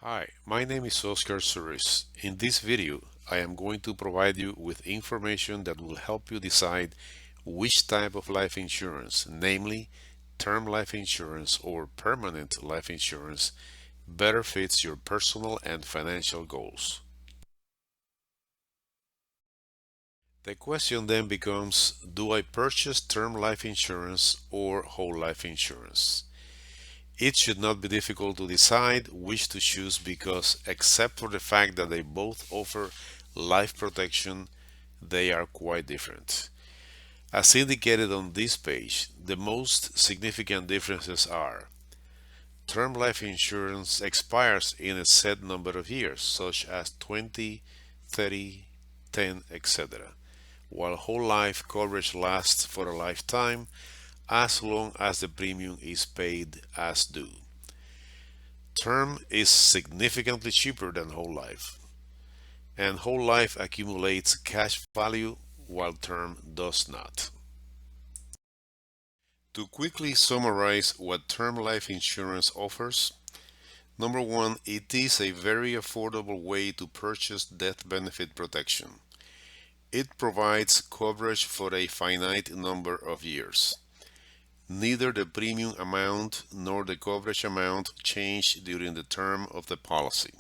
Hi, my name is Oscar Suris. In this video, I am going to provide you with information that will help you decide which type of life insurance, namely term life insurance or permanent life insurance, better fits your personal and financial goals. The question then becomes, do I purchase term life insurance or whole life insurance? It should not be difficult to decide which to choose because, except for the fact that they both offer life protection, they are quite different. As indicated on this page, the most significant differences are term life insurance expires in a set number of years, such as 20, 30, 10, etc., while whole life coverage lasts for a lifetime as long as the premium is paid as due. Term is significantly cheaper than whole life, and whole life accumulates cash value while term does not. To quickly summarize what term life insurance offers, number one, it is a very affordable way to purchase death benefit protection. It provides coverage for a finite number of years. Neither the premium amount nor the coverage amount change during the term of the policy.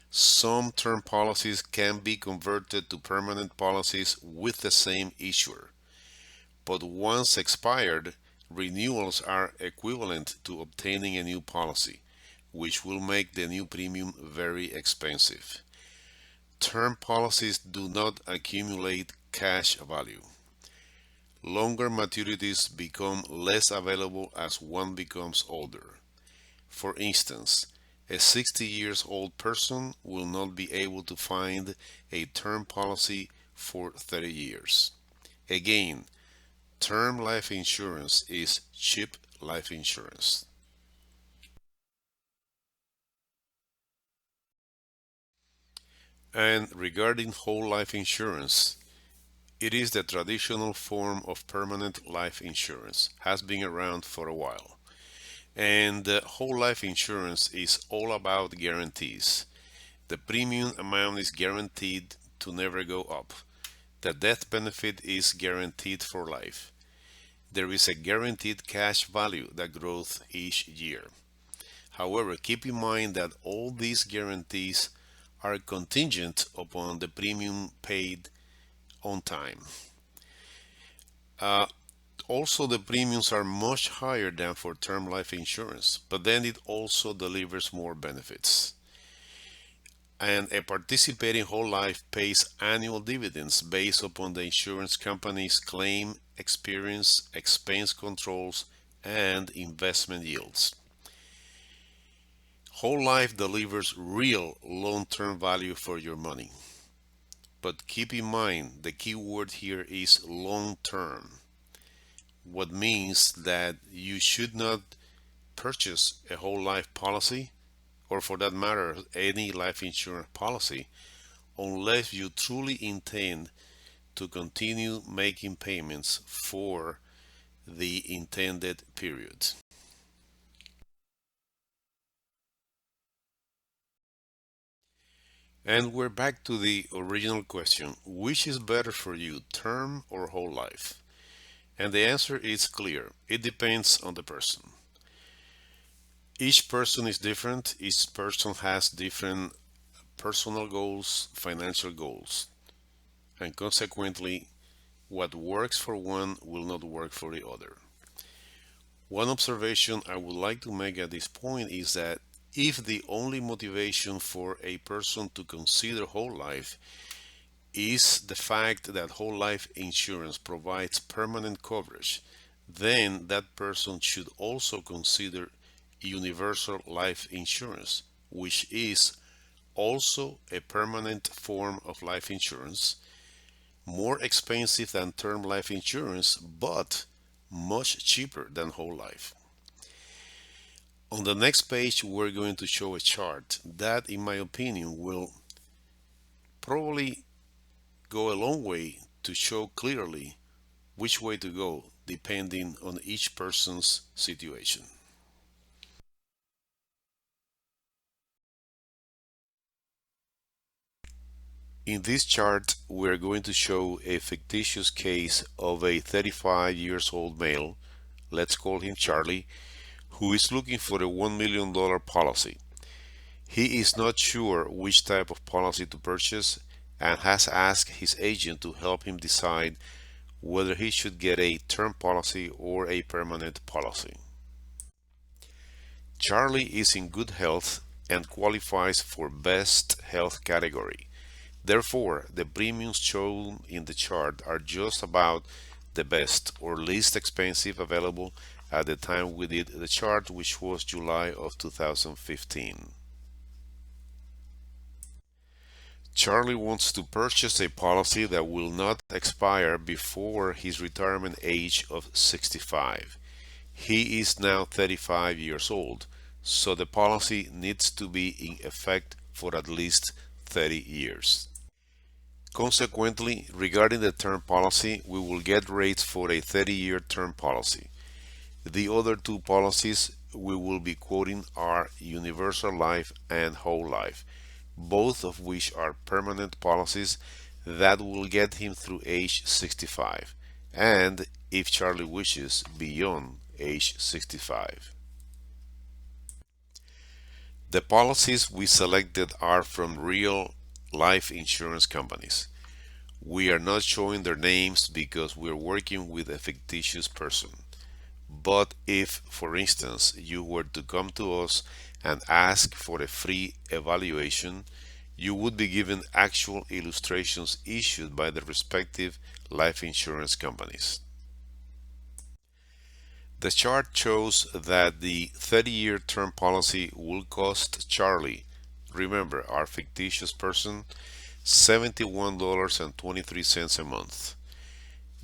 Some term policies can be converted to permanent policies with the same issuer, but once expired, renewals are equivalent to obtaining a new policy, which will make the new premium very expensive. Term policies do not accumulate cash value. Longer maturities become less available as one becomes older. For instance, a 60 years old person will not be able to find a term policy for 30 years. Again, term life insurance is cheap life insurance. And regarding whole life insurance, it is the traditional form of permanent life insurance, has been around for a while. And whole life insurance is all about guarantees. The premium amount is guaranteed to never go up. The death benefit is guaranteed for life. There is a guaranteed cash value that grows each year. However, keep in mind that all these guarantees are contingent upon the premium paid on time. Uh, Also, the premiums are much higher than for term life insurance, but then it also delivers more benefits. And a participating whole life pays annual dividends based upon the insurance company's claim experience, expense controls, and investment yields. Whole life delivers real long-term value for your money. But keep in mind, the key word here is long-term, what means that you should not purchase a whole life policy, or for that matter, any life insurance policy, unless you truly intend to continue making payments for the intended period. And we're back to the original question, which is better for you, term or whole life? And the answer is clear. It depends on the person. Each person is different. Each person has different personal goals, financial goals, and consequently, what works for one will not work for the other. One observation I would like to make at this point is that if the only motivation for a person to consider whole life is the fact that whole life insurance provides permanent coverage, then that person should also consider universal life insurance, which is also a permanent form of life insurance, more expensive than term life insurance, but much cheaper than whole life. On the next page, we're going to show a chart that, in my opinion, will probably go a long way to show clearly which way to go depending on each person's situation. In this chart, we're going to show a fictitious case of a 35 years old male, let's call him Charlie, who is looking for a $1 million policy. He is not sure which type of policy to purchase and has asked his agent to help him decide whether he should get a term policy or a permanent policy. Charlie is in good health and qualifies for best health category. Therefore, the premiums shown in the chart are just about the best or least expensive available at the time we did the chart, which was July of 2015. Charlie wants to purchase a policy that will not expire before his retirement age of 65. He is now 35 years old, so the policy needs to be in effect for at least 30 years. Consequently, regarding the term policy, we will get rates for a 30-year term policy. The other two policies we will be quoting are Universal Life and Whole Life, both of which are permanent policies that will get him through age 65, and, if Charlie wishes, beyond age 65. The policies we selected are from real life insurance companies. We are not showing their names because we're working with a fictitious person. But if, for instance, you were to come to us and ask for a free evaluation, you would be given actual illustrations issued by the respective life insurance companies. The chart shows that the 30-year term policy will cost Charlie, remember our fictitious person, $71.23 a month.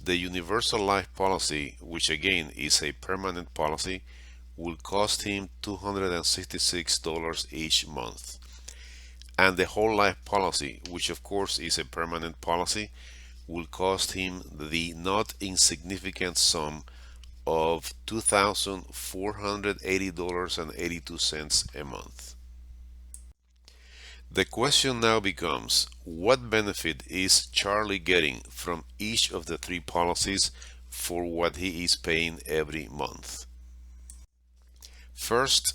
The Universal Life policy, which again is a permanent policy, will cost him $266 each month. And the Whole Life policy, which of course is a permanent policy, will cost him the not insignificant sum of $2,480.82 a month. The question now becomes, what benefit is Charlie getting from each of the three policies for what he is paying every month? First,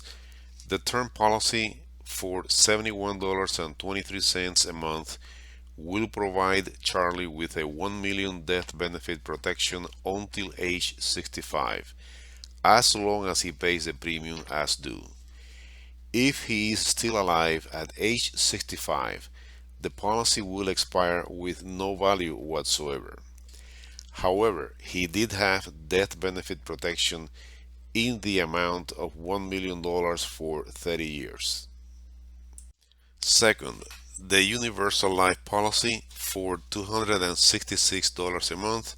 the term policy for $71.23 a month will provide Charlie with a $1 million death benefit protection until age 65, as long as he pays the premium as due. If he is still alive at age 65, the policy will expire with no value whatsoever. However, he did have death benefit protection in the amount of $1 million for 30 years. Second, the Universal Life policy for $266 a month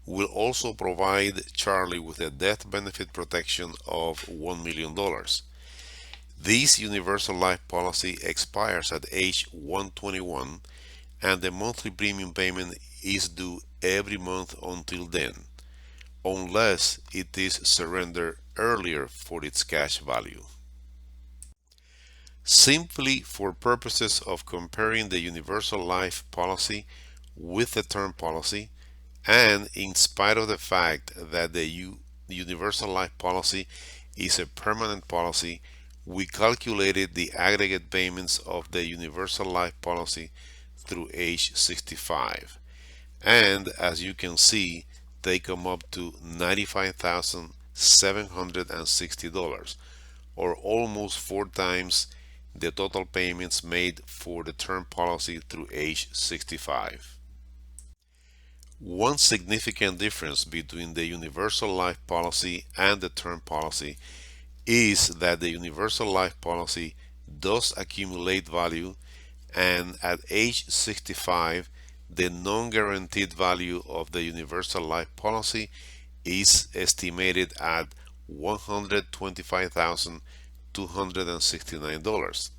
will also provide Charlie with a death benefit protection of $1 million. This Universal Life policy expires at age 121 and the monthly premium payment is due every month until then, unless it is surrendered earlier for its cash value. Simply for purposes of comparing the Universal Life policy with the term policy, and in spite of the fact that the Universal Life policy is a permanent policy, we calculated the aggregate payments of the Universal Life policy through age 65. And as you can see, they come up to $95,760, or almost 4 times the total payments made for the term policy through age 65. One significant difference between the Universal Life policy and the term policy is that the Universal Life policy does accumulate value, and at age 65 the non-guaranteed value of the Universal Life policy is estimated at $125,269.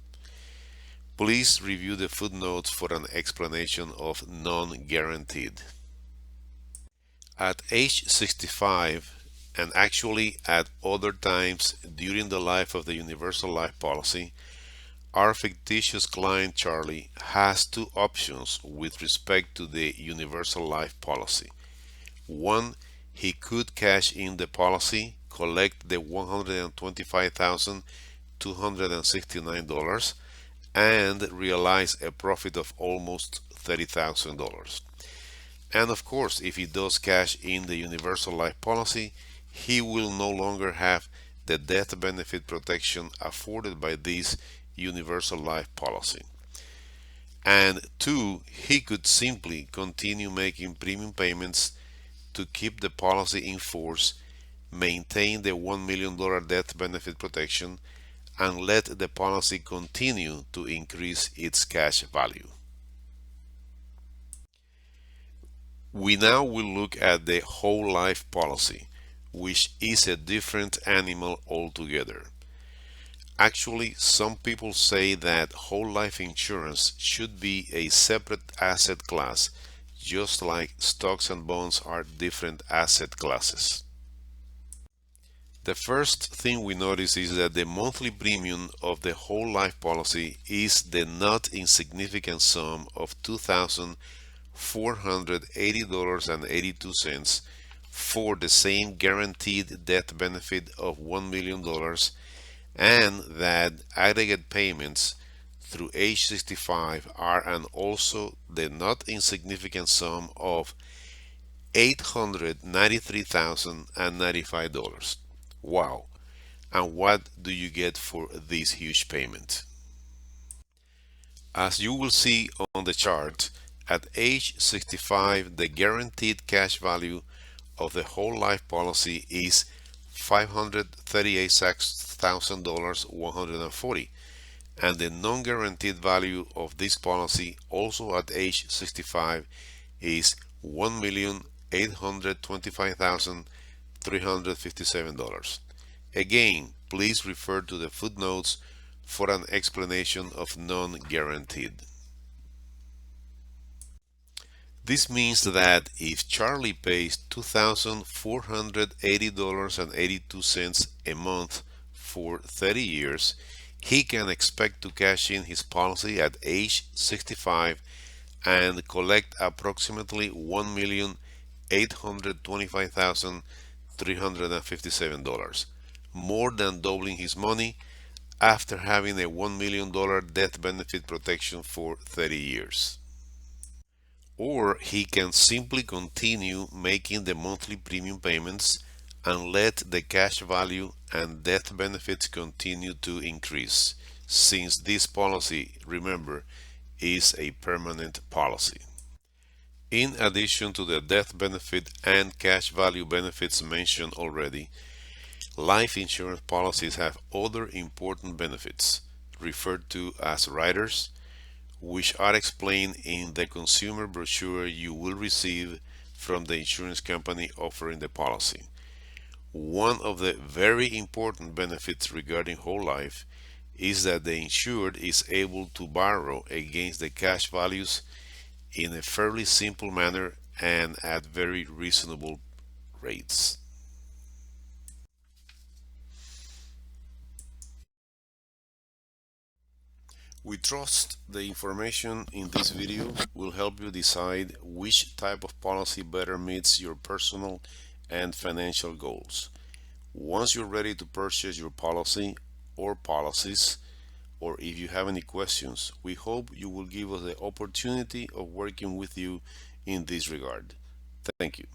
Please review the footnotes for an explanation of non-guaranteed. At age 65, and actually at other times during the life of the Universal Life policy, Our fictitious client Charlie has two options with respect to the universal life policy. One, he could cash in the policy, collect the $125,269, and realize a profit of almost $30,000. And of course, if he does cash in the universal life policy, he will no longer have the death benefit protection afforded by this universal life policy. And two, he could simply continue making premium payments to keep the policy in force, maintain the $1 million death benefit protection, and let the policy continue to increase its cash value. We now will look at the whole life policy, which is a different animal altogether. Actually, some people say that whole life insurance should be a separate asset class, just like stocks and bonds are different asset classes. The first thing we notice is that the monthly premium of the whole life policy is the not insignificant sum of $2,480.82 for the same guaranteed death benefit of $1 million, and that aggregate payments through age 65 are and also the not insignificant sum of $893,095. Wow. And what do you get for this huge payment? As you will see on the chart, at age 65, the guaranteed cash value of the whole life policy is $538,140, and the non-guaranteed value of this policy also at age 65 is $1,825,357. Again, please refer to the footnotes for an explanation of non-guaranteed. This means that if Charlie pays $2,480.82 a month for 30 years, he can expect to cash in his policy at age 65 and collect approximately $1,825,357, more than doubling his money after having a $1 million death benefit protection for 30 years. Or he can simply continue making the monthly premium payments and let the cash value and death benefits continue to increase, since this policy, remember, is a permanent policy. In addition to the death benefit and cash value benefits mentioned already, life insurance policies have other important benefits, referred to as riders, which are explained in the consumer brochure you will receive from the insurance company offering the policy. One of the very important benefits regarding whole life is that the insured is able to borrow against the cash values in a fairly simple manner and at very reasonable rates. We trust the information in this video will help you decide which type of policy better meets your personal and financial goals. Once you're ready to purchase your policy or policies, or if you have any questions, we hope you will give us the opportunity of working with you in this regard. Thank you.